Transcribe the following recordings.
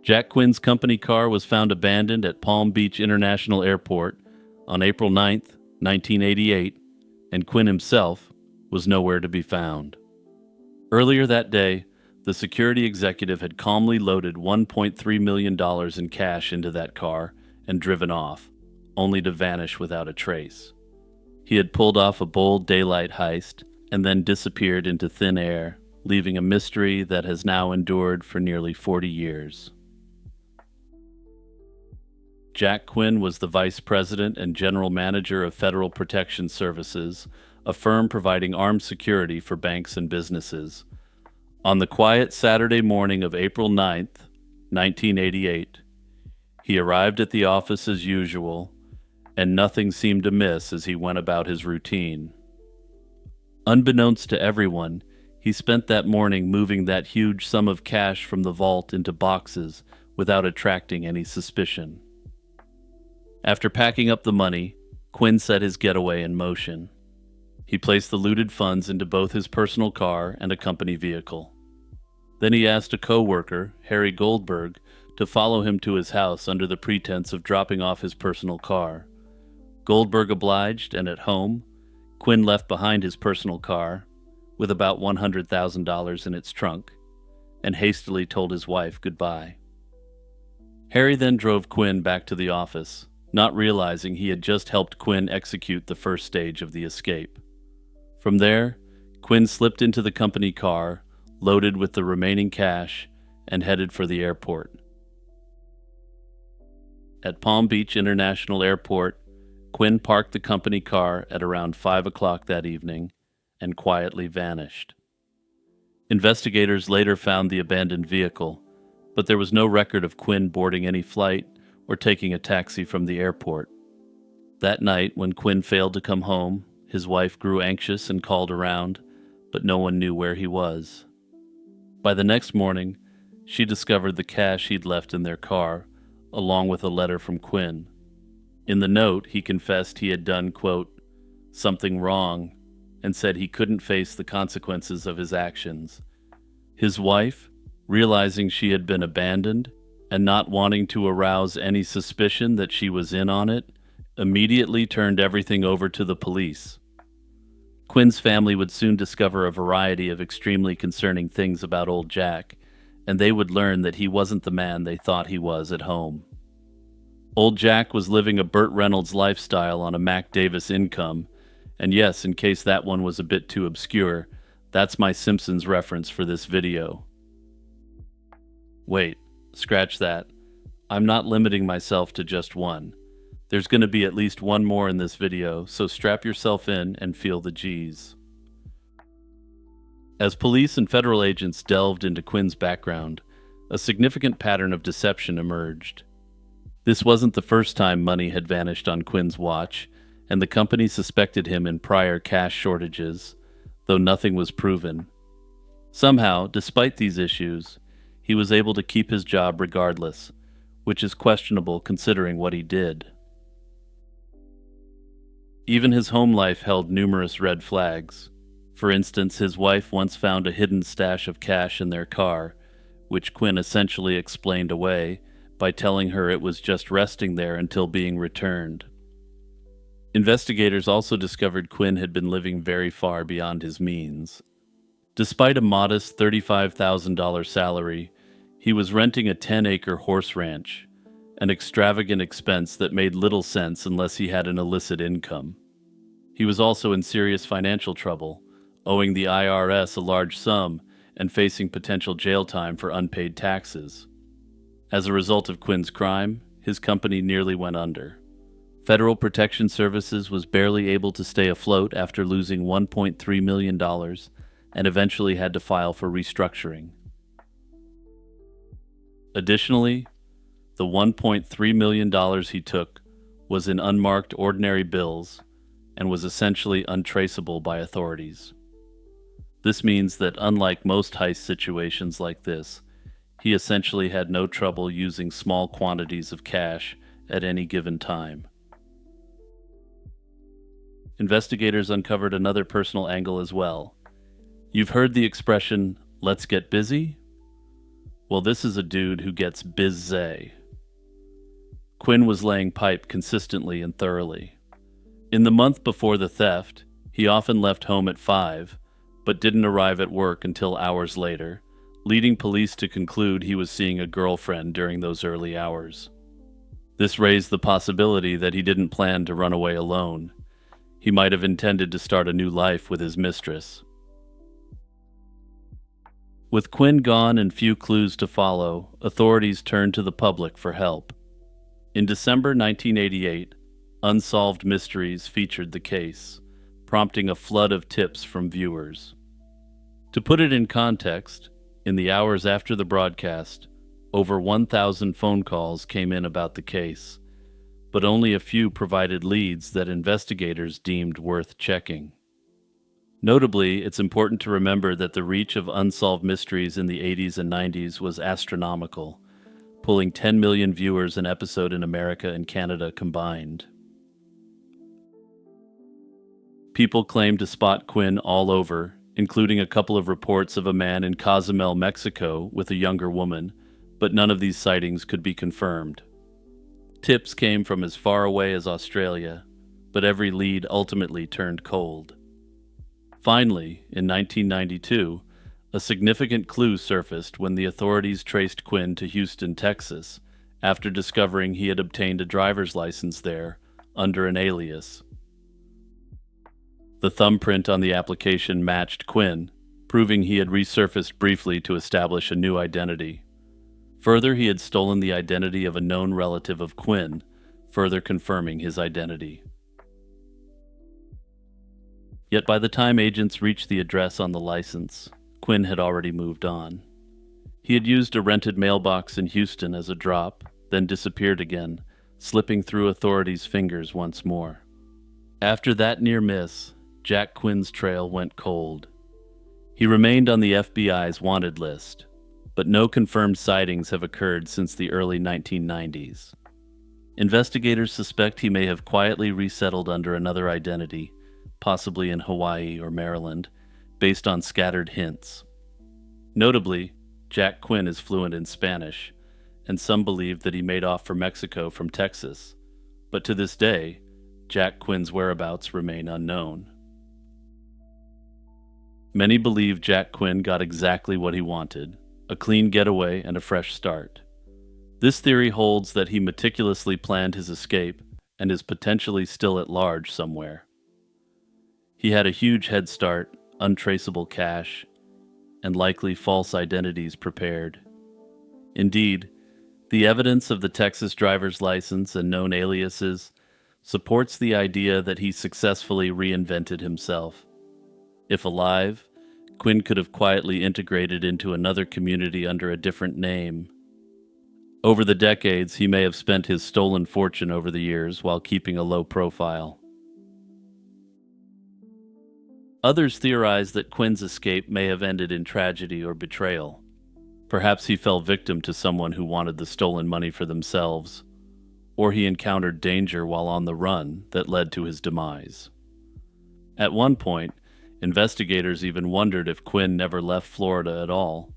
Jack Quinn's company car was found abandoned at Palm Beach International Airport on April 9th, 1988, and Quinn himself was nowhere to be found. Earlier that day, the security executive had calmly loaded $1.3 million in cash into that car and driven off, only to vanish without a trace. He had pulled off a bold daylight heist and then disappeared into thin air, leaving a mystery that has now endured for nearly 40 years. Jack Quinn was the vice president and general manager of Federal Protection Services, a firm providing armed security for banks and businesses. On the quiet Saturday morning of April 9th, 1988, he arrived at the office as usual, and nothing seemed amiss as he went about his routine. Unbeknownst to everyone, he spent that morning moving that huge sum of cash from the vault into boxes without attracting any suspicion. After packing up the money, Quinn set his getaway in motion. He placed the looted funds into both his personal car and a company vehicle. Then he asked a co-worker, Harry Goldberg, to follow him to his house under the pretense of dropping off his personal car. Goldberg obliged, and at home, Quinn left behind his personal car, with about $100,000 in its trunk, and hastily told his wife goodbye. Harry then drove Quinn back to the office, not realizing he had just helped Quinn execute the first stage of the escape. From there, Quinn slipped into the company car, loaded with the remaining cash, and headed for the airport. At Palm Beach International Airport, Quinn parked the company car at around 5 o'clock that evening and quietly vanished. Investigators later found the abandoned vehicle, but there was no record of Quinn boarding any flight or taking a taxi from the airport. That night, when Quinn failed to come home, his wife grew anxious and called around, but no one knew where he was. By the next morning, she discovered the cash he'd left in their car, along with a letter from Quinn. In the note, he confessed he had done, quote, something wrong, and said he couldn't face the consequences of his actions. His wife, realizing she had been abandoned and not wanting to arouse any suspicion that she was in on it, immediately turned everything over to the police. Quinn's family would soon discover a variety of extremely concerning things about old Jack, and they would learn that he wasn't the man they thought he was at home. Old Jack was living a Burt Reynolds lifestyle on a Mac Davis income, and yes, in case that one was a bit too obscure, that's my Simpsons reference for this video. Wait, scratch that. I'm not limiting myself to just one. There's going to be at least one more in this video, so strap yourself in and feel the G's. As police and federal agents delved into Quinn's background, a significant pattern of deception emerged. This wasn't the first time money had vanished on Quinn's watch, and the company suspected him in prior cash shortages, though nothing was proven. Somehow, despite these issues, he was able to keep his job regardless, which is questionable considering what he did. Even his home life held numerous red flags. For instance, his wife once found a hidden stash of cash in their car, which Quinn essentially explained away by telling her it was just resting there until being returned. Investigators also discovered Quinn had been living very far beyond his means. Despite a modest $35,000 salary, he was renting a 10-acre horse ranch, an extravagant expense that made little sense unless he had an illicit income. He was also in serious financial trouble, owing the IRS a large sum and facing potential jail time for unpaid taxes. As a result of Quinn's crime, his company nearly went under. Federal Protection Services was barely able to stay afloat after losing $1.3 million and eventually had to file for restructuring. Additionally, the $1.3 million he took was in unmarked ordinary bills and was essentially untraceable by authorities. This means that unlike most heist situations like this, he essentially had no trouble using small quantities of cash at any given time. Investigators uncovered another personal angle as well. You've heard the expression, "let's get busy"? Well, this is a dude who gets busy. Quinn was laying pipe consistently and thoroughly. In the month before the theft, he often left home at 5, but didn't arrive at work until hours later, leading police to conclude he was seeing a girlfriend during those early hours. This raised the possibility that he didn't plan to run away alone. He might have intended to start a new life with his mistress. With Quinn gone and few clues to follow, authorities turned to the public for help. In December 1988, Unsolved Mysteries featured the case, prompting a flood of tips from viewers. To put it in context, in the hours after the broadcast, over 1,000 phone calls came in about the case, but only a few provided leads that investigators deemed worth checking. Notably, it's important to remember that the reach of Unsolved Mysteries in the 80s and 90s was astronomical, pulling 10 million viewers an episode in America and Canada combined. People claimed to spot Quinn all over, including a couple of reports of a man in Cozumel, Mexico, with a younger woman, but none of these sightings could be confirmed. Tips came from as far away as Australia, but every lead ultimately turned cold. Finally, in 1992, a significant clue surfaced when the authorities traced Quinn to Houston, Texas, after discovering he had obtained a driver's license there under an alias. The thumbprint on the application matched Quinn, proving he had resurfaced briefly to establish a new identity. Further, he had stolen the identity of a known relative of Quinn, further confirming his identity. Yet by the time agents reached the address on the license, Quinn had already moved on. He had used a rented mailbox in Houston as a drop, then disappeared again, slipping through authorities' fingers once more. After that near miss, Jack Quinn's trail went cold. He remained on the FBI's wanted list, but no confirmed sightings have occurred since the early 1990s. Investigators suspect he may have quietly resettled under another identity, possibly in Hawaii or Maryland, based on scattered hints. Notably, Jack Quinn is fluent in Spanish, and some believe that he made off for Mexico from Texas, but to this day, Jack Quinn's whereabouts remain unknown. Many believe Jack Quinn got exactly what he wanted, a clean getaway and a fresh start. This theory holds that he meticulously planned his escape and is potentially still at large somewhere. He had a huge head start, untraceable cash, and likely false identities prepared. Indeed, the evidence of the Texas driver's license and known aliases supports the idea that he successfully reinvented himself. If alive, Quinn could have quietly integrated into another community under a different name. Over the decades, he may have spent his stolen fortune over the years while keeping a low profile. Others theorize that Quinn's escape may have ended in tragedy or betrayal. Perhaps he fell victim to someone who wanted the stolen money for themselves, or he encountered danger while on the run that led to his demise. At one point, investigators even wondered if Quinn never left Florida at all,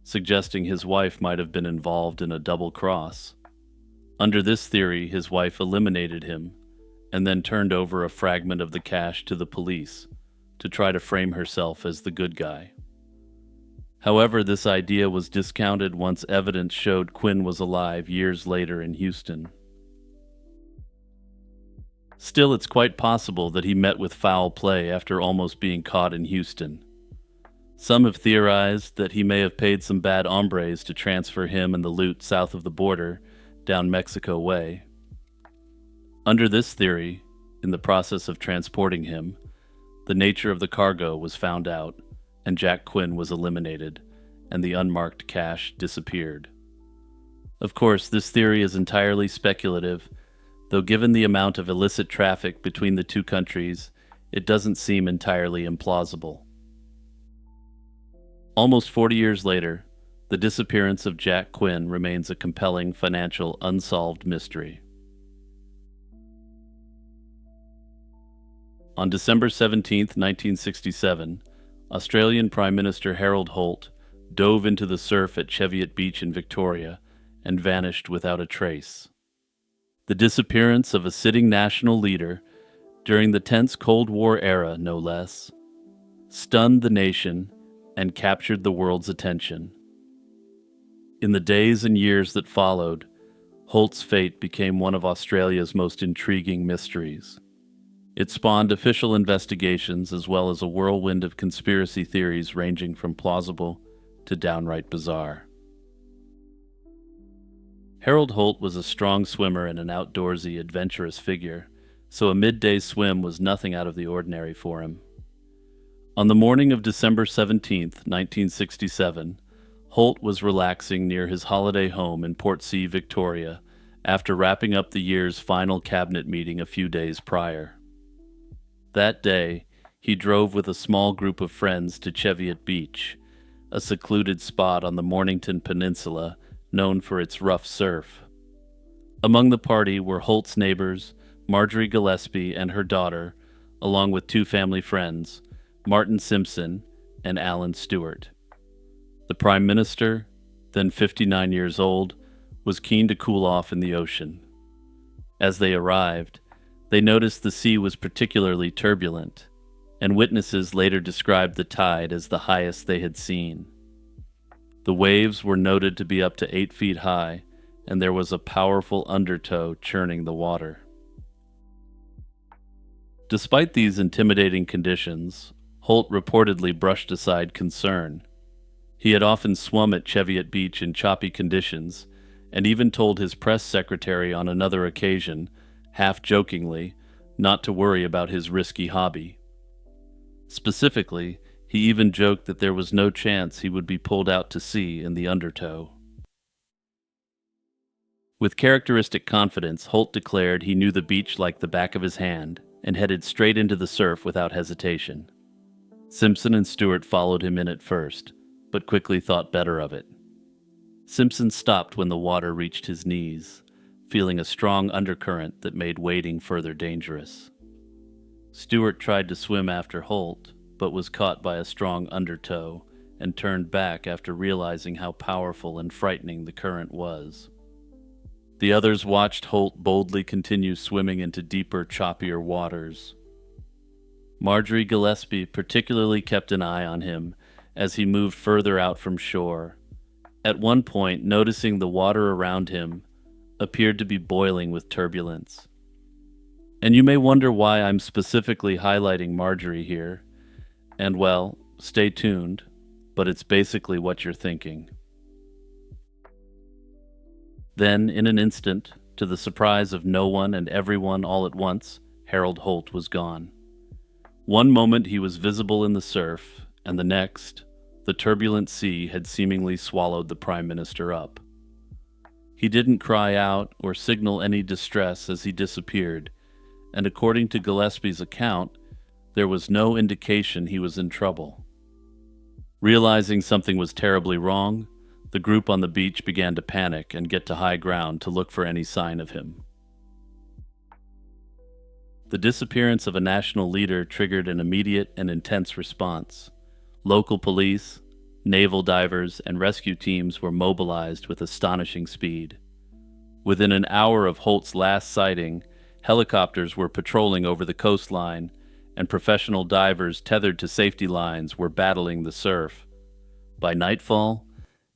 suggesting his wife might have been involved in a double cross. Under this theory, his wife eliminated him and then turned over a fragment of the cash to the police to try to frame herself as the good guy. However, this idea was discounted once evidence showed Quinn was alive years later in Houston. Still, it's quite possible that he met with foul play after almost being caught in Houston. Some have theorized that he may have paid some bad hombres to transfer him and the loot south of the border, down Mexico way. Under this theory, in the process of transporting him, the nature of the cargo was found out, and Jack Quinn was eliminated, and the unmarked cash disappeared. Of course, this theory is entirely speculative, though given the amount of illicit traffic between the two countries, it doesn't seem entirely implausible. Almost 40 years later, the disappearance of Jack Quinn remains a compelling financial unsolved mystery. On December 17, 1967, Australian Prime Minister Harold Holt dove into the surf at Cheviot Beach in Victoria, and vanished without a trace. The disappearance of a sitting national leader during the tense Cold War era, no less, stunned the nation and captured the world's attention. In the days and years that followed, Holt's fate became one of Australia's most intriguing mysteries. It spawned official investigations as well as a whirlwind of conspiracy theories ranging from plausible to downright bizarre. Harold Holt was a strong swimmer and an outdoorsy, adventurous figure, so a midday swim was nothing out of the ordinary for him. On the morning of December 17th, 1967, Holt was relaxing near his holiday home in Portsea, Victoria, after wrapping up the year's final cabinet meeting a few days prior. That day, he drove with a small group of friends to Cheviot Beach, a secluded spot on the Mornington Peninsula known for its rough surf. Among the party were Holt's neighbors, Marjorie Gillespie and her daughter, along with two family friends, Martin Simpson and Alan Stewart. The Prime Minister, then 59 years old, was keen to cool off in the ocean. As they arrived, they noticed the sea was particularly turbulent, and witnesses later described the tide as the highest they had seen. The waves were noted to be up to 8 feet high, and there was a powerful undertow churning the water. Despite these intimidating conditions, Holt reportedly brushed aside concern. He had often swum at Cheviot Beach in choppy conditions, and even told his press secretary on another occasion, half-jokingly, not to worry about his risky hobby. Specifically, he even joked that there was no chance he would be pulled out to sea in the undertow. With characteristic confidence, Holt declared he knew the beach like the back of his hand and headed straight into the surf without hesitation. Simpson and Stewart followed him in at first, but quickly thought better of it. Simpson stopped when the water reached his knees, feeling a strong undercurrent that made wading further dangerous. Stewart tried to swim after Holt, but was caught by a strong undertow and turned back after realizing how powerful and frightening the current was. The others watched Holt boldly continue swimming into deeper, choppier waters. Marjorie Gillespie particularly kept an eye on him as he moved further out from shore, at one point noticing the water around him appeared to be boiling with turbulence. And you may wonder why I'm specifically highlighting Marjorie here, and well, stay tuned, but it's basically what you're thinking. Then, in an instant, to the surprise of no one and everyone all at once, Harold Holt was gone. One moment he was visible in the surf, and the next, the turbulent sea had seemingly swallowed the Prime Minister up. He didn't cry out or signal any distress as he disappeared, and according to Gillespie's account, there was no indication he was in trouble. Realizing something was terribly wrong, the group on the beach began to panic and get to high ground to look for any sign of him. The disappearance of a national leader triggered an immediate and intense response. Local police, naval divers, and rescue teams were mobilized with astonishing speed. Within an hour of Holt's last sighting, helicopters were patrolling over the coastline, and professional divers tethered to safety lines were battling the surf. By nightfall,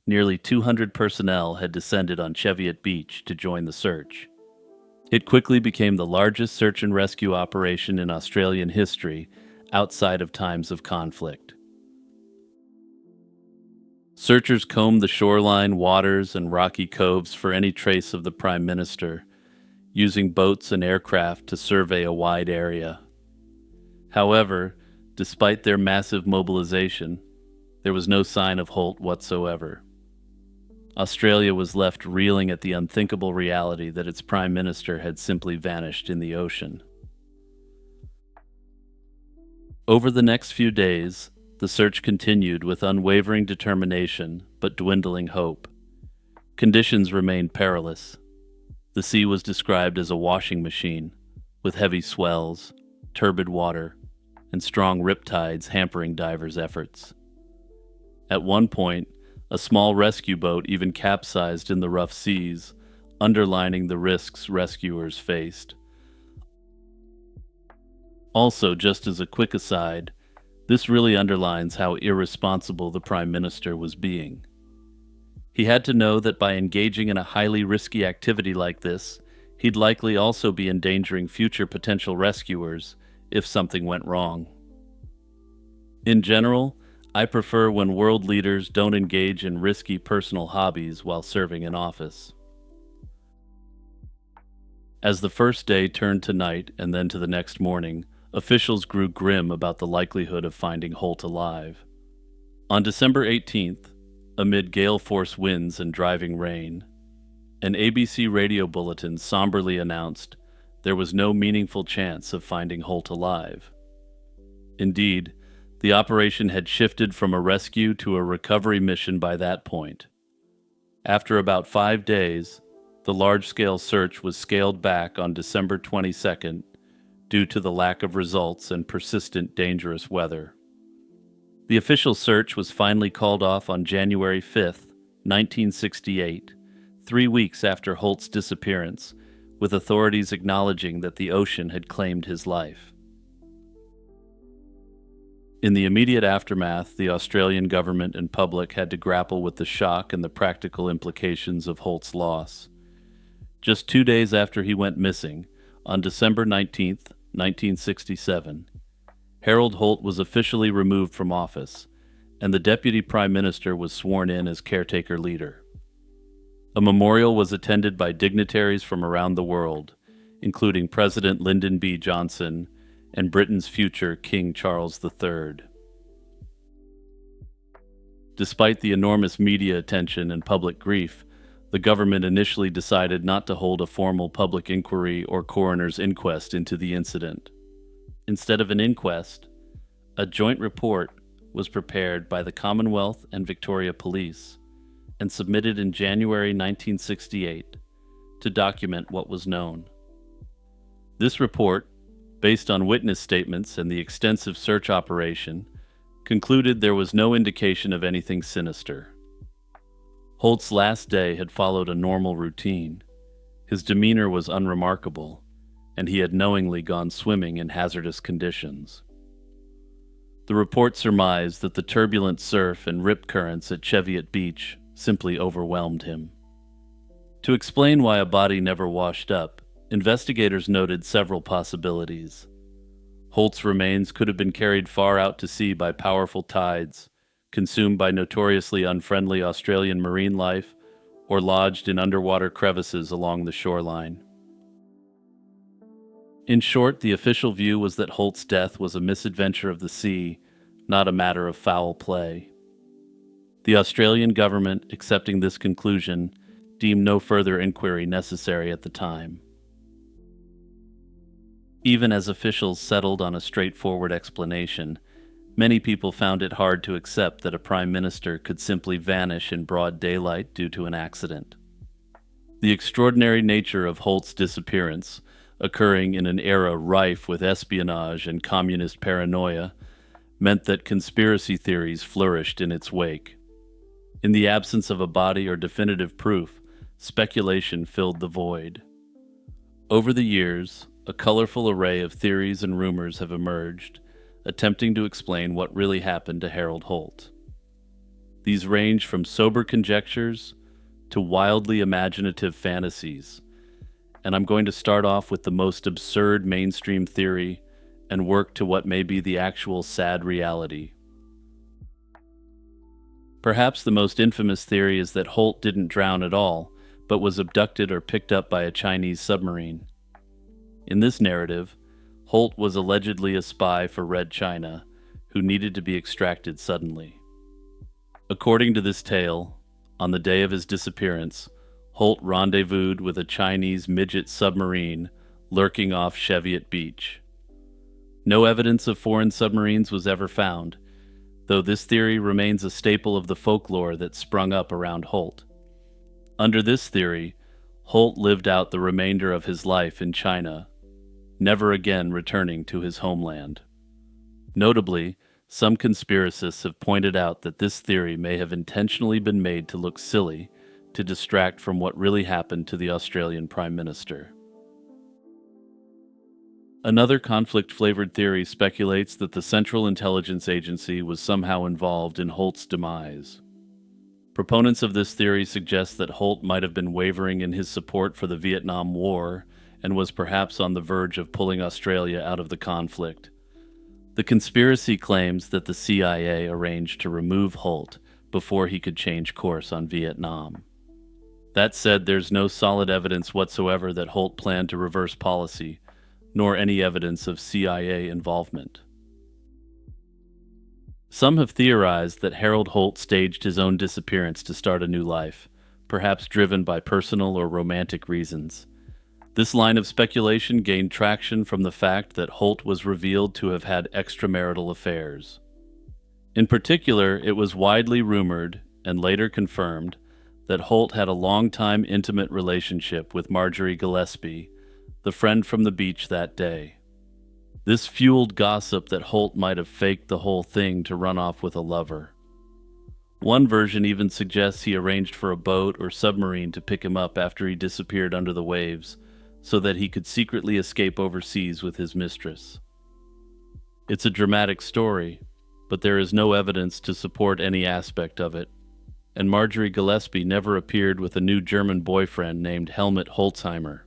nearly 200 personnel had descended on Cheviot Beach to join the search. It quickly became the largest search and rescue operation in Australian history outside of times of conflict. Searchers combed the shoreline, waters, and rocky coves for any trace of the Prime Minister, using boats and aircraft to survey a wide area. However, despite their massive mobilization, there was no sign of Holt whatsoever. Australia was left reeling at the unthinkable reality that its Prime Minister had simply vanished in the ocean. Over the next few days, the search continued with unwavering determination but dwindling hope. Conditions remained perilous. The sea was described as a washing machine, with heavy swells, turbid water, and strong riptides hampering divers' efforts. At one point, A small rescue boat even capsized in the rough seas, underlining the risks rescuers faced. Also, just as a quick aside, this really underlines how irresponsible the Prime Minister was being. He had to know that by engaging in a highly risky activity like this, he'd likely also be endangering future potential rescuers if something went wrong. In general, I prefer when world leaders don't engage in risky personal hobbies while serving in office. As the first day turned to night and then to the next morning, officials grew grim about the likelihood of finding Holt alive. On December 18th, amid gale force winds and driving rain, an ABC radio bulletin somberly announced there was no meaningful chance of finding Holt alive. Indeed, the operation had shifted from a rescue to a recovery mission by that point. After about 5 days, the large-scale search was scaled back on December 22nd due to the lack of results and persistent dangerous weather. The official search was finally called off on January 5, 1968, 3 weeks after Holt's disappearance, with authorities acknowledging that the ocean had claimed his life. In the immediate aftermath, the Australian government and public had to grapple with the shock and the practical implications of Holt's loss. Just 2 days after he went missing, on December 19, 1967, Harold Holt was officially removed from office, and the Deputy Prime Minister was sworn in as caretaker leader. A memorial was attended by dignitaries from around the world, including President Lyndon B. Johnson and Britain's future King Charles III. Despite the enormous media attention and public grief, the government initially decided not to hold a formal public inquiry or coroner's inquest into the incident. Instead of an inquest, a joint report was prepared by the Commonwealth and Victoria Police and submitted in January 1968 to document what was known. This report, based on witness statements and the extensive search operation, concluded there was no indication of anything sinister. Holt's last day had followed a normal routine. His demeanor was unremarkable, and he had knowingly gone swimming in hazardous conditions. The report surmised that the turbulent surf and rip currents at Cheviot Beach simply overwhelmed him. To explain why a body never washed up, investigators noted several possibilities. Holt's remains could have been carried far out to sea by powerful tides, consumed by notoriously unfriendly Australian marine life, or lodged in underwater crevices along the shoreline. In short, the official view was that Holt's death was a misadventure of the sea, not a matter of foul play. The Australian government, accepting this conclusion, deemed no further inquiry necessary at the time. Even as officials settled on a straightforward explanation, many people found it hard to accept that a prime minister could simply vanish in broad daylight due to an accident. The extraordinary nature of Holt's disappearance, occurring in an era rife with espionage and communist paranoia, meant that conspiracy theories flourished in its wake. In the absence of a body or definitive proof, speculation filled the void. Over the years, a colorful array of theories and rumors have emerged, attempting to explain what really happened to Harold Holt. These range from sober conjectures to wildly imaginative fantasies, and I'm going to start off with the most absurd mainstream theory and work to what may be the actual sad reality. Perhaps the most infamous theory is that Holt didn't drown at all, but was abducted or picked up by a Chinese submarine. In this narrative, Holt was allegedly a spy for Red China, who needed to be extracted suddenly. According to this tale, on the day of his disappearance, Holt rendezvoused with a Chinese midget submarine lurking off Cheviot Beach. No evidence of foreign submarines was ever found, though this theory remains a staple of the folklore that sprung up around Holt. Under this theory, Holt lived out the remainder of his life in China, never again returning to his homeland. Notably, Some conspiracists have pointed out that this theory may have intentionally been made to look silly, to distract from what really happened to the Australian Prime Minister. Another conflict-flavored theory speculates that the Central Intelligence Agency was somehow involved in Holt's demise. Proponents of this theory suggest that Holt might have been wavering in his support for the Vietnam War and was perhaps on the verge of pulling Australia out of the conflict. The conspiracy claims that the CIA arranged to remove Holt before he could change course on Vietnam. That said, there's no solid evidence whatsoever that Holt planned to reverse policy, nor any evidence of CIA involvement. Some have theorized that Harold Holt staged his own disappearance to start a new life, perhaps driven by personal or romantic reasons. This line of speculation gained traction from the fact that Holt was revealed to have had extramarital affairs. In particular, it was widely rumored, and later confirmed, that Holt had a long-time intimate relationship with Marjorie Gillespie, the friend from the beach that day. This fueled gossip that Holt might have faked the whole thing to run off with a lover. One version even suggests he arranged for a boat or submarine to pick him up after he disappeared under the waves, so that he could secretly escape overseas with his mistress. It's a dramatic story, but there is no evidence to support any aspect of it, and Marjorie Gillespie never appeared with a new German boyfriend named Helmut Holzheimer.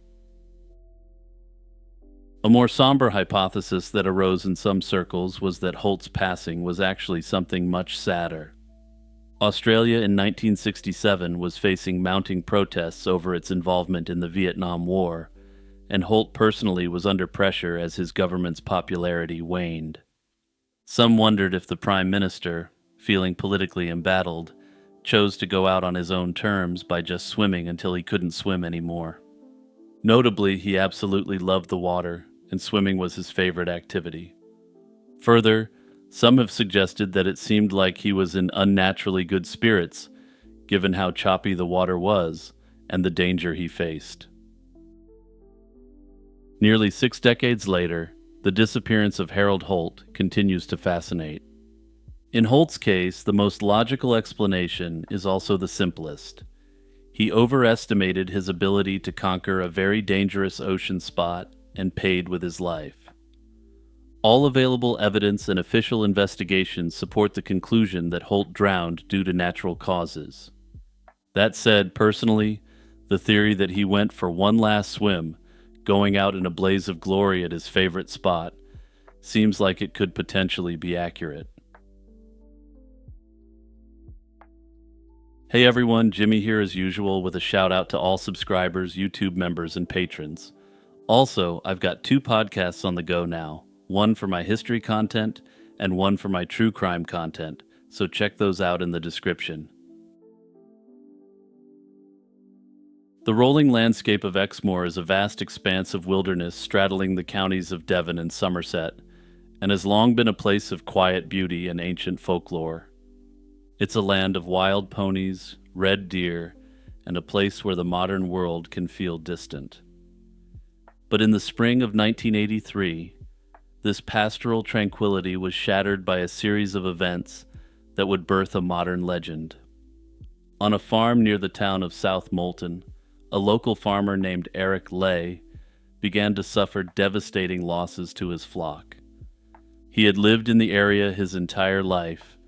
A more somber hypothesis that arose in some circles was that Holt's passing was actually something much sadder. Australia in 1967 was facing mounting protests over its involvement in the Vietnam War, and Holt personally was under pressure as his government's popularity waned. Some wondered if the Prime Minister, feeling politically embattled, chose to go out on his own terms by just swimming until he couldn't swim anymore. Notably, he absolutely loved the water, and swimming was his favorite activity. Further, some have suggested that it seemed like he was in unnaturally good spirits, given how choppy the water was and the danger he faced. Nearly 6 decades later, the disappearance of Harold Holt continues to fascinate. In Holt's case, the most logical explanation is also the simplest. He overestimated his ability to conquer a very dangerous ocean spot and paid with his life. All available evidence and official investigations support the conclusion that Holt drowned due to natural causes. That said, personally, the theory that he went for one last swim, going out in a blaze of glory at his favorite spot, seems like it could potentially be accurate. Hey everyone, Jimmy here as usual with a shout out to all subscribers, YouTube members, and patrons. Also, I've got 2 podcasts on the go now, one for my history content and one for my true crime content, so check those out in the description. The rolling landscape of Exmoor is a vast expanse of wilderness straddling the counties of Devon and Somerset, and has long been a place of quiet beauty and ancient folklore. It's a land of wild ponies, red deer, and a place where the modern world can feel distant. But in the spring of 1983, this pastoral tranquility was shattered by a series of events that would birth a modern legend. On a farm near the town of South Moulton, a local farmer named Eric Lay began to suffer devastating losses to his flock. He had lived in the area his entire life,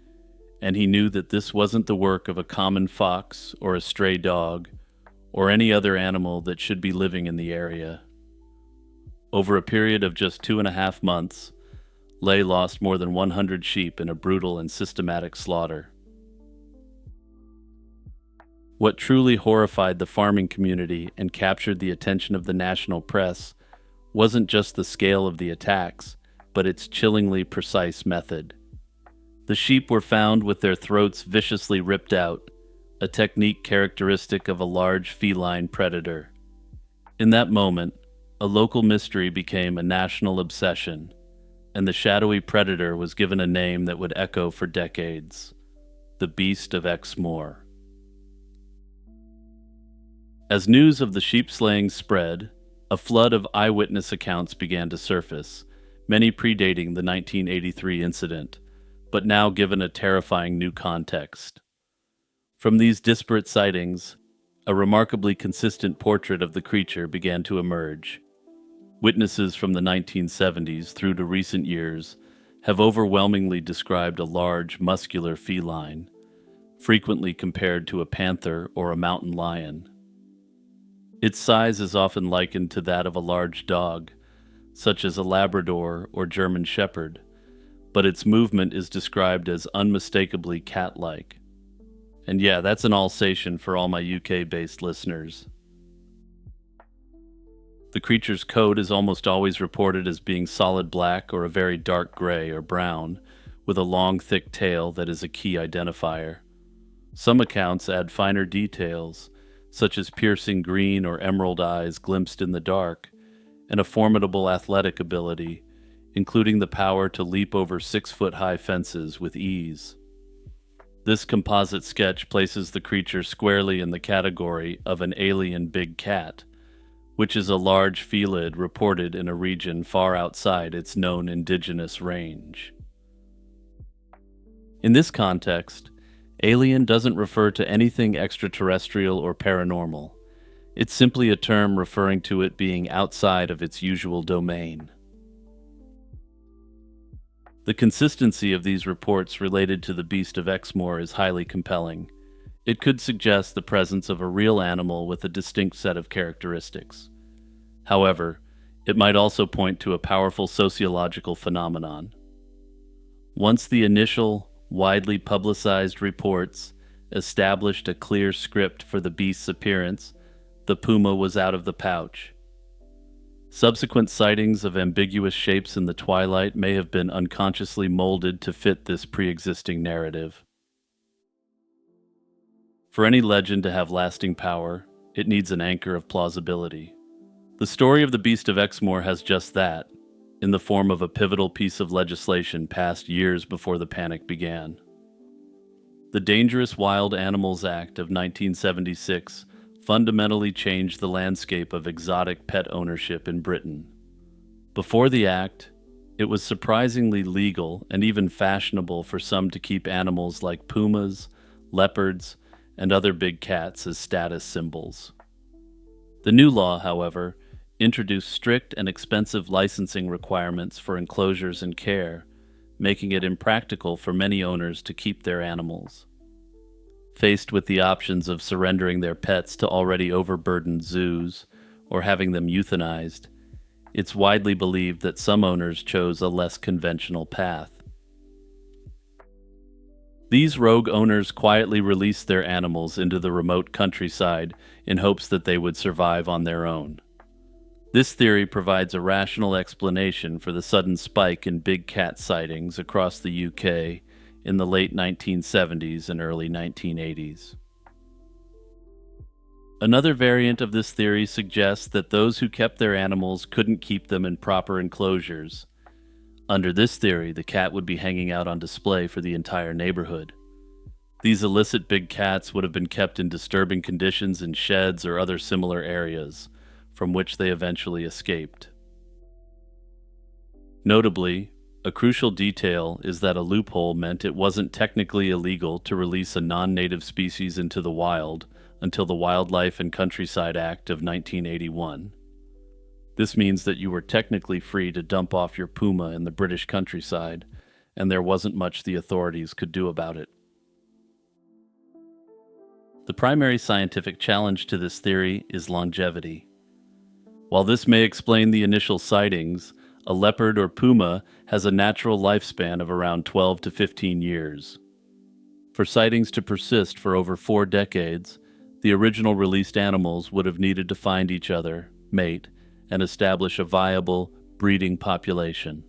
and he knew that this wasn't the work of a common fox or a stray dog or any other animal that should be living in the area. Over a period of just 2.5 months, Lay lost more than 100 sheep in a brutal and systematic slaughter. What truly horrified the farming community and captured the attention of the national press wasn't just the scale of the attacks, but its chillingly precise method. The sheep were found with their throats viciously ripped out, a technique characteristic of a large feline predator. In that moment, a local mystery became a national obsession, and the shadowy predator was given a name that would echo for decades: the Beast of Exmoor. As news of the sheep slaying spread, a flood of eyewitness accounts began to surface, many predating the 1983 incident, but now given a terrifying new context. From these disparate sightings, a remarkably consistent portrait of the creature began to emerge. Witnesses from the 1970s through to recent years have overwhelmingly described a large, muscular feline, frequently compared to a panther or a mountain lion. Its size is often likened to that of a large dog, such as a Labrador or German Shepherd, but its movement is described as unmistakably cat-like. And yeah, that's an Alsatian for all my UK-based listeners. The creature's coat is almost always reported as being solid black or a very dark gray or brown, with a long, thick tail that is a key identifier. Some accounts add finer details, such as piercing green or emerald eyes glimpsed in the dark, and a formidable athletic ability, including the power to leap over 6-foot-high fences with ease. This composite sketch places the creature squarely in the category of an alien big cat, which is a large felid reported in a region far outside its known indigenous range. In this context, alien doesn't refer to anything extraterrestrial or paranormal. It's simply a term referring to it being outside of its usual domain. The consistency of these reports related to the Beast of Exmoor is highly compelling. It could suggest the presence of a real animal with a distinct set of characteristics. However, it might also point to a powerful sociological phenomenon. Once the initial, widely publicized reports established a clear script for the beast's appearance, the puma was out of the pouch. Subsequent sightings of ambiguous shapes in the twilight may have been unconsciously molded to fit this pre-existing narrative. For any legend to have lasting power, it needs an anchor of plausibility. The story of the Beast of Exmoor has just that, in the form of a pivotal piece of legislation passed years before the panic began. The Dangerous Wild Animals Act of 1976 fundamentally changed the landscape of exotic pet ownership in Britain. Before the act, it was surprisingly legal and even fashionable for some to keep animals like pumas, leopards, and other big cats as status symbols. The new law, however, introduced strict and expensive licensing requirements for enclosures and care, making it impractical for many owners to keep their animals. Faced with the options of surrendering their pets to already overburdened zoos or having them euthanized, it's widely believed that some owners chose a less conventional path. These rogue owners quietly released their animals into the remote countryside in hopes that they would survive on their own. This theory provides a rational explanation for the sudden spike in big cat sightings across the UK in the late 1970s and early 1980s. Another variant of this theory suggests that those who kept their animals couldn't keep them in proper enclosures. Under this theory, the cat would be hanging out on display for the entire neighborhood. These illicit big cats would have been kept in disturbing conditions in sheds or other similar areas, from which they eventually escaped. Notably, a crucial detail is that a loophole meant it wasn't technically illegal to release a non-native species into the wild until the Wildlife and Countryside Act of 1981. This means that you were technically free to dump off your puma in the British countryside, and there wasn't much the authorities could do about it. The primary scientific challenge to this theory is longevity. While this may explain the initial sightings, a leopard or puma has a natural lifespan of around 12 to 15 years. For sightings to persist for over 4 decades, the original released animals would have needed to find each other, mate, and establish a viable, breeding population.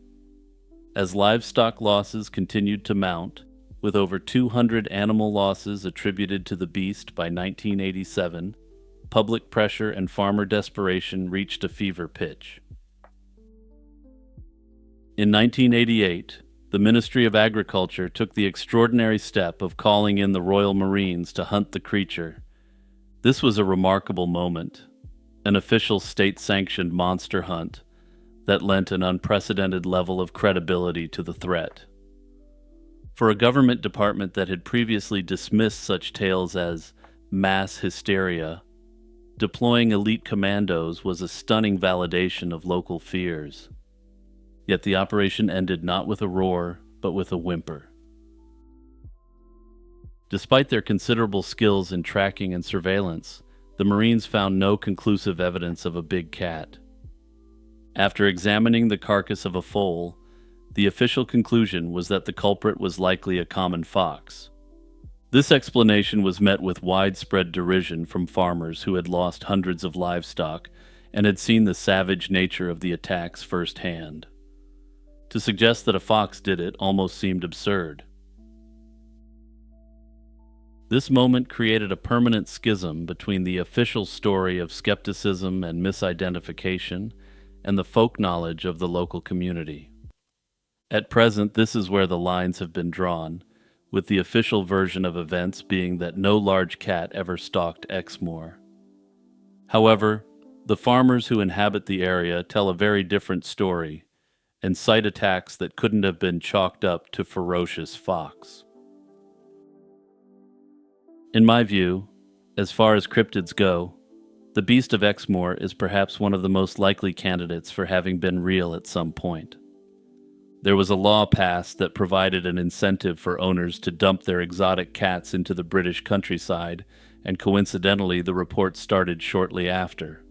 As livestock losses continued to mount, with over 200 animal losses attributed to the beast by 1987, public pressure and farmer desperation reached a fever pitch. In 1988, the Ministry of Agriculture took the extraordinary step of calling in the Royal Marines to hunt the creature. This was a remarkable moment, an official state-sanctioned monster hunt that lent an unprecedented level of credibility to the threat. For a government department that had previously dismissed such tales as mass hysteria, deploying elite commandos was a stunning validation of local fears. Yet the operation ended not with a roar, but with a whimper. Despite their considerable skills in tracking and surveillance, the Marines found no conclusive evidence of a big cat. After examining the carcass of a foal, the official conclusion was that the culprit was likely a common fox. This explanation was met with widespread derision from farmers who had lost hundreds of livestock and had seen the savage nature of the attacks firsthand. To suggest that a fox did it almost seemed absurd. This moment created a permanent schism between the official story of skepticism and misidentification and the folk knowledge of the local community. At present, this is where the lines have been drawn, with the official version of events being that no large cat ever stalked Exmoor. However, the farmers who inhabit the area tell a very different story and cite attacks that couldn't have been chalked up to ferocious fox. In my view, as far as cryptids go, the Beast of Exmoor is perhaps one of the most likely candidates for having been real at some point. There was a law passed that provided an incentive for owners to dump their exotic cats into the British countryside, and coincidentally the report started shortly after.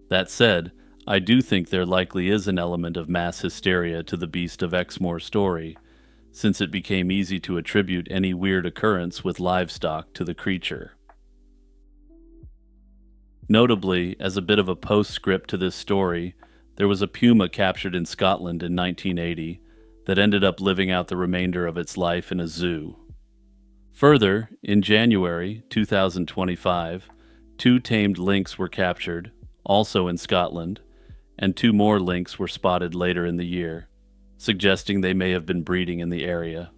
That said, I do think there likely is an element of mass hysteria to the Beast of Exmoor story, since it became easy to attribute any weird occurrence with livestock to the creature. Notably, as a bit of a postscript to this story, there was a puma captured in Scotland in 1980 that ended up living out the remainder of its life in a zoo. Further, in January 2025, 2 tamed lynx were captured, also in Scotland, and 2 more lynx were spotted later in the year, suggesting they may have been breeding in the area.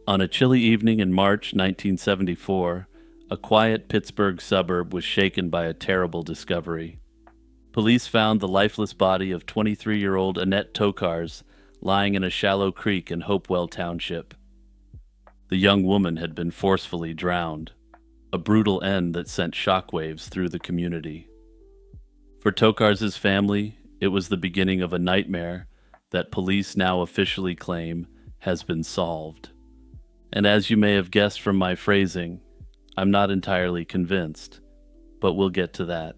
On a chilly evening in March 1974, a quiet Pittsburgh suburb was shaken by a terrible discovery. Police found the lifeless body of 23-year-old Annette Tokars lying in a shallow creek in Hopewell Township. The young woman had been forcefully drowned, a brutal end that sent shockwaves through the community. For Tokars's family, it was the beginning of a nightmare that police now officially claim has been solved. And as you may have guessed from my phrasing, I'm not entirely convinced, but we'll get to that.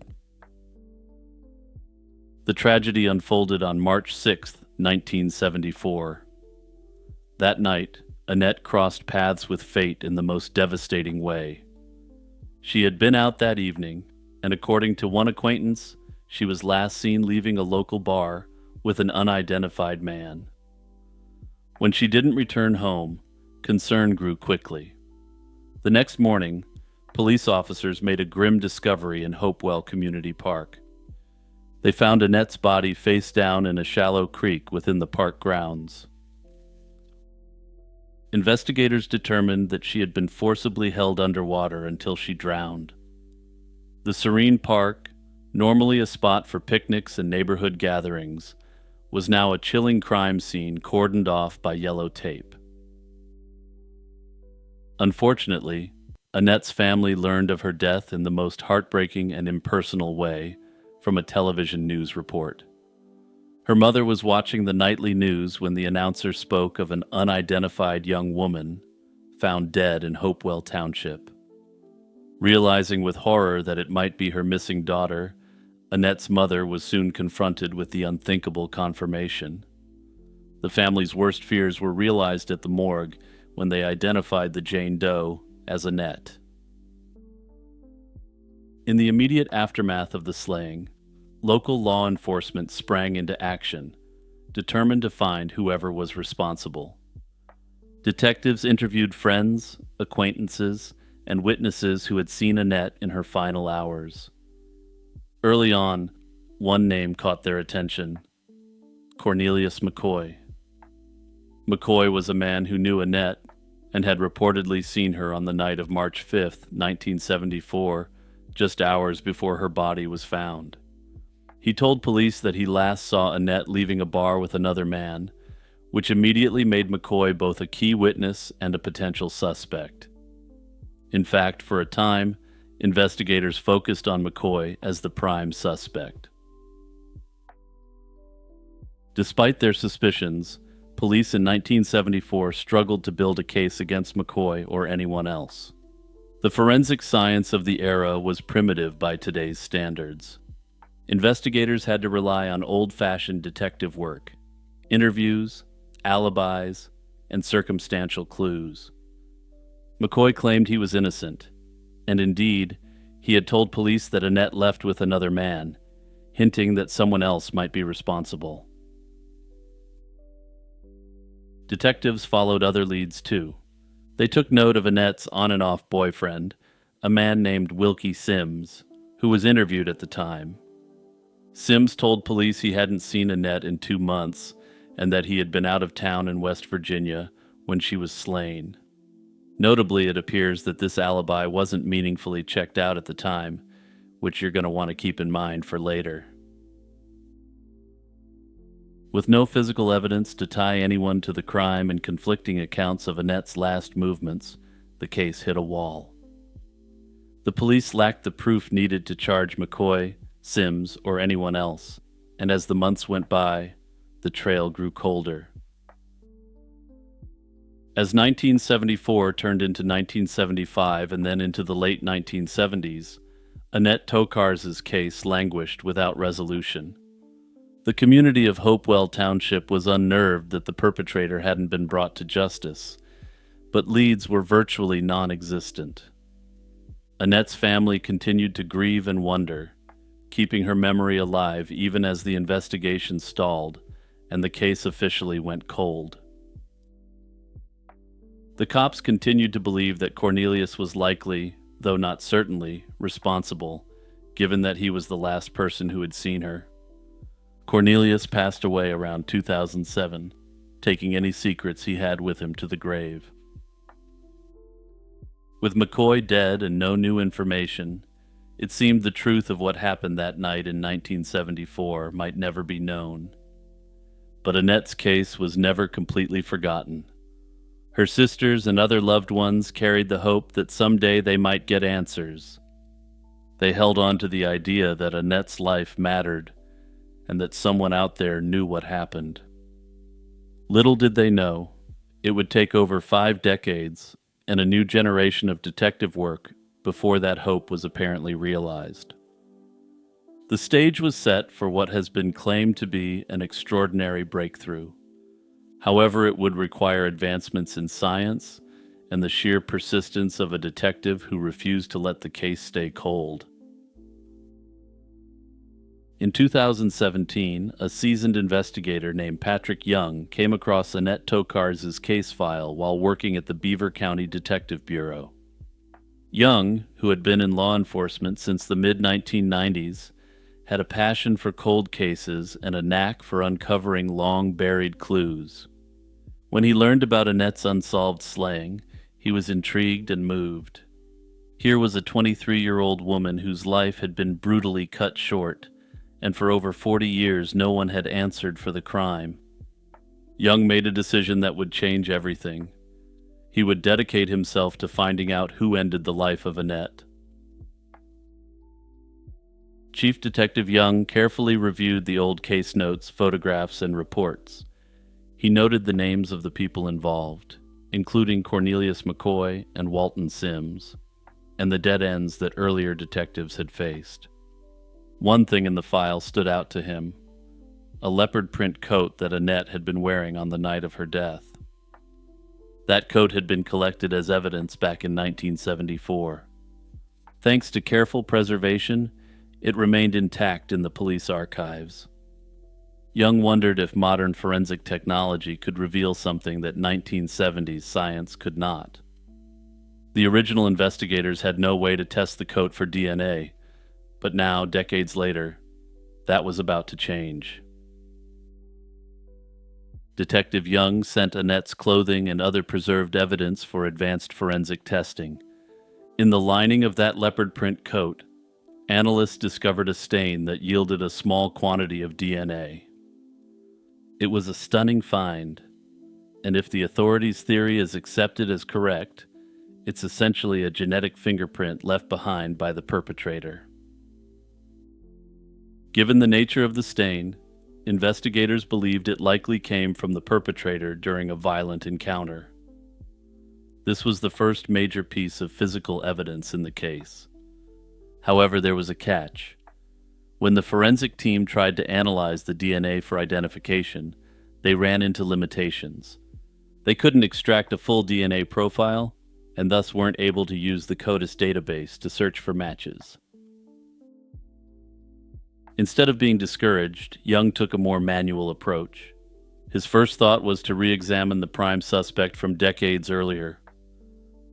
The tragedy unfolded on March 6, 1974. That night, Annette crossed paths with fate in the most devastating way. She had been out that evening, and according to one acquaintance, she was last seen leaving a local bar with an unidentified man. When she didn't return home, concern grew quickly. The next morning, police officers made a grim discovery in Hopewell Community Park. They found Annette's body face down in a shallow creek within the park grounds. Investigators determined that she had been forcibly held underwater until she drowned. The serene park, normally a spot for picnics and neighborhood gatherings, was now a chilling crime scene cordoned off by yellow tape. Unfortunately, Annette's family learned of her death in the most heartbreaking and impersonal way from a television news report. Her mother was watching the nightly news when the announcer spoke of an unidentified young woman found dead in Hopewell Township. Realizing with horror that it might be her missing daughter, Annette's mother was soon confronted with the unthinkable confirmation. The family's worst fears were realized at the morgue when they identified the Jane Doe as Annette. In the immediate aftermath of the slaying, local law enforcement sprang into action, determined to find whoever was responsible. Detectives interviewed friends, acquaintances, and witnesses who had seen Annette in her final hours. Early on, one name caught their attention: Cornelius McCoy. McCoy was a man who knew Annette and had reportedly seen her on the night of March 5, 1974, just hours before her body was found. He told police that he last saw Annette leaving a bar with another man, which immediately made McCoy both a key witness and a potential suspect. In fact, for a time, investigators focused on McCoy as the prime suspect. Despite their suspicions, police in 1974 struggled to build a case against McCoy or anyone else. The forensic science of the era was primitive by today's standards. Investigators had to rely on old-fashioned detective work, interviews, alibis, and circumstantial clues. McCoy claimed he was innocent, and indeed, he had told police that Annette left with another man, hinting that someone else might be responsible. Detectives followed other leads too. They took note of Annette's on-and-off boyfriend, a man named Wilkie Sims, who was interviewed at the time. Sims told police he hadn't seen Annette in 2 months and that he had been out of town in West Virginia when she was slain. Notably, it appears that this alibi wasn't meaningfully checked out at the time, which you're going to want to keep in mind for later. With no physical evidence to tie anyone to the crime and conflicting accounts of Annette's last movements, the case hit a wall. The police lacked the proof needed to charge McCoy, Sims, or anyone else, and as the months went by, the trail grew colder. As 1974 turned into 1975 and then into the late 1970s, Annette Tokars's case languished without resolution. The community of Hopewell Township was unnerved that the perpetrator hadn't been brought to justice, but leads were virtually non-existent. Annette's family continued to grieve and wonder, keeping her memory alive even as the investigation stalled and the case officially went cold. The cops continued to believe that Cornelius was likely, though not certainly, responsible, given that he was the last person who had seen her. Cornelius passed away around 2007, taking any secrets he had with him to the grave. With McCoy dead and no new information, it seemed the truth of what happened that night in 1974 might never be known. But Annette's case was never completely forgotten. Her sisters and other loved ones carried the hope that someday they might get answers. They held on to the idea that Annette's life mattered and that someone out there knew what happened. Little did they know, it would take over 5 decades and a new generation of detective work before that hope was apparently realized. The stage was set for what has been claimed to be an extraordinary breakthrough. However, it would require advancements in science and the sheer persistence of a detective who refused to let the case stay cold. In 2017, a seasoned investigator named Patrick Young came across Annette Tokars's case file while working at the Beaver County Detective Bureau. Young, who had been in law enforcement since the mid-1990s, had a passion for cold cases and a knack for uncovering long-buried clues. When he learned about Annette's unsolved slaying, he was intrigued and moved. Here was a 23-year-old woman whose life had been brutally cut short, and for over 40 years no one had answered for the crime. Young made a decision that would change everything. He would dedicate himself to finding out who ended the life of Annette. Chief Detective Young carefully reviewed the old case notes, photographs, and reports. He noted the names of the people involved, including Cornelius McCoy and Walton Sims, and the dead ends that earlier detectives had faced. One thing in the file stood out to him: a leopard print coat that Annette had been wearing on the night of her death. That coat had been collected as evidence back in 1974. Thanks to careful preservation, it remained intact in the police archives. Young wondered if modern forensic technology could reveal something that 1970s science could not. The original investigators had no way to test the coat for DNA, but now, decades later, that was about to change. Detective Young sent Annette's clothing and other preserved evidence for advanced forensic testing. In the lining of that leopard print coat, Analysts discovered a stain that yielded a small quantity of DNA. It was a stunning find, and if the authorities' theory is accepted as correct, it's essentially a genetic fingerprint left behind by the perpetrator. Given the nature of the stain, investigators believed it likely came from the perpetrator during a violent encounter. This was the first major piece of physical evidence in the case. However, there was a catch. When the forensic team tried to analyze the DNA for identification, they ran into limitations. They couldn't extract a full DNA profile, and thus weren't able to use the CODIS database to search for matches. Instead of being discouraged, Young took a more manual approach. His first thought was to re-examine the prime suspect from decades earlier.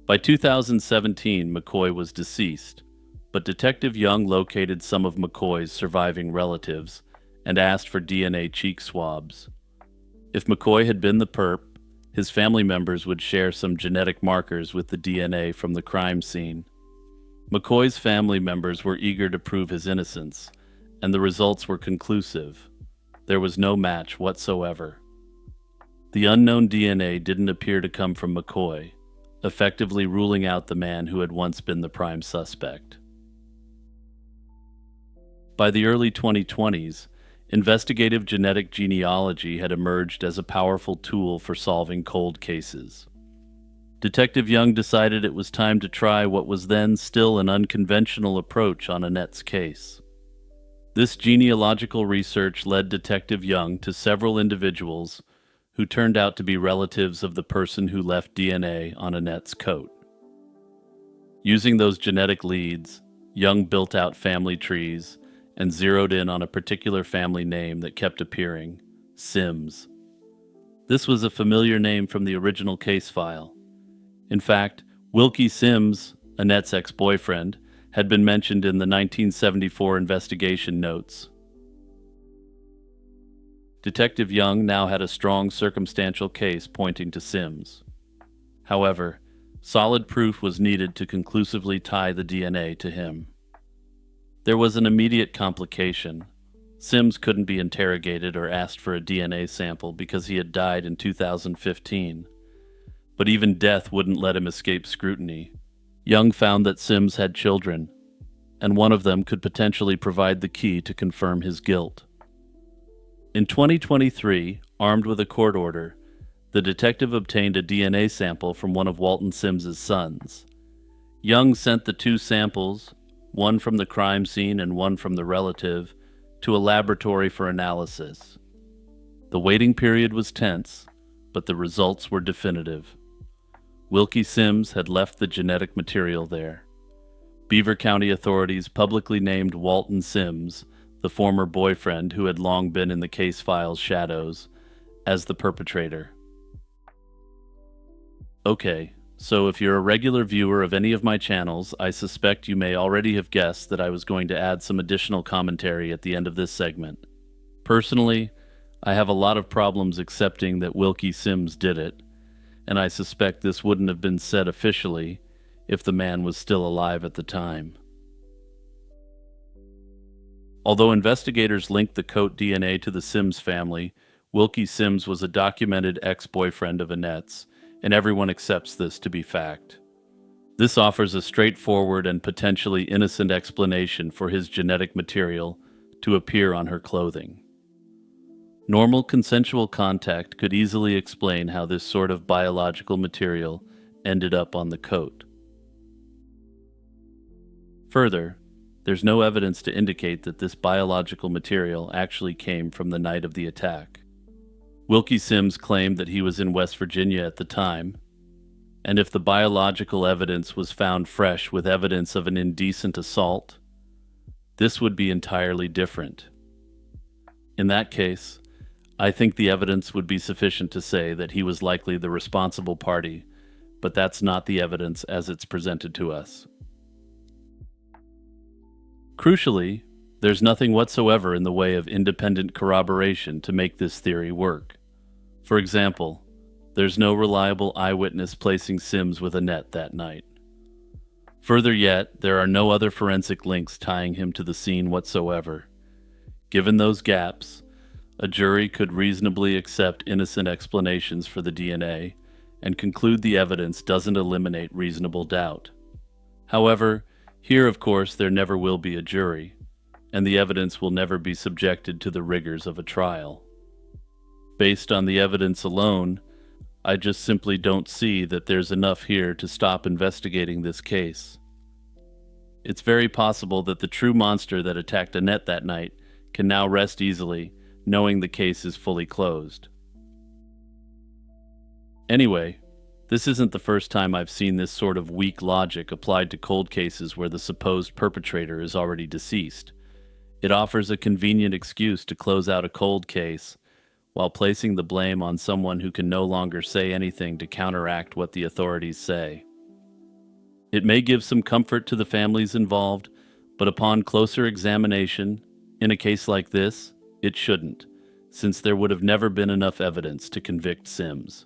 By 2017, McCoy was deceased, but Detective Young located some of McCoy's surviving relatives and asked for DNA cheek swabs. If McCoy had been the perp, his family members would share some genetic markers with the DNA from the crime scene. McCoy's family members were eager to prove his innocence, and the results were conclusive. There was no match whatsoever. The unknown DNA didn't appear to come from McCoy, effectively ruling out the man who had once been the prime suspect. By the early 2020s, investigative genetic genealogy had emerged as a powerful tool for solving cold cases. Detective Young decided it was time to try what was then still an unconventional approach on Annette's case. This genealogical research led Detective Young to several individuals who turned out to be relatives of the person who left DNA on Annette's coat. Using those genetic leads, Young built out family trees and zeroed in on a particular family name that kept appearing, Sims. This was a familiar name from the original case file. In fact, Wilkie Sims, Annette's ex-boyfriend, had been mentioned in the 1974 investigation notes. Detective Young now had a strong circumstantial case pointing to Sims. However, solid proof was needed to conclusively tie the DNA to him. There was an immediate complication. Sims couldn't be interrogated or asked for a DNA sample because he had died in 2015. But even death wouldn't let him escape scrutiny. Young found that Sims had children, and one of them could potentially provide the key to confirm his guilt. In 2023, armed with a court order, the detective obtained a DNA sample from one of Walton Sims's sons. Young sent the two samples, one from the crime scene and one from the relative, to a laboratory for analysis. The waiting period was tense, but the results were definitive. Wilkie Sims had left the genetic material there. Beaver County authorities publicly named Walton Sims, the former boyfriend who had long been in the case file's shadows, as the perpetrator. Okay, so if you're a regular viewer of any of my channels, I suspect you may already have guessed that I was going to add some additional commentary at the end of this segment. Personally, I have a lot of problems accepting that Wilkie Sims did it, and I suspect this wouldn't have been said officially if the man was still alive at the time. Although investigators linked the coat DNA to the Sims family, Wilkie Sims was a documented ex-boyfriend of Annette's, and everyone accepts this to be fact. This offers a straightforward and potentially innocent explanation for his genetic material to appear on her clothing. Normal consensual contact could easily explain how this sort of biological material ended up on the coat. Further, there's no evidence to indicate that this biological material actually came from the night of the attack. Wilkie Sims claimed that he was in West Virginia at the time, and if the biological evidence was found fresh with evidence of an indecent assault, this would be entirely different. In that case, I think the evidence would be sufficient to say that he was likely the responsible party, but that's not the evidence as it's presented to us. Crucially, there's nothing whatsoever in the way of independent corroboration to make this theory work. For example, there's no reliable eyewitness placing Sims with Annette that night. Further yet, there are no other forensic links tying him to the scene whatsoever. Given those gaps, a jury could reasonably accept innocent explanations for the DNA and conclude the evidence doesn't eliminate reasonable doubt. However, here, of course, there never will be a jury, and the evidence will never be subjected to the rigors of a trial. Based on the evidence alone, I just simply don't see that there's enough here to stop investigating this case. It's very possible that the true monster that attacked Annette that night can now rest easily, knowing the case is fully closed. Anyway, this isn't the first time I've seen this sort of weak logic applied to cold cases where the supposed perpetrator is already deceased. It offers a convenient excuse to close out a cold case while placing the blame on someone who can no longer say anything to counteract what the authorities say. It may give some comfort to the families involved, but upon closer examination, in a case like this, it shouldn't, since there would have never been enough evidence to convict Sims.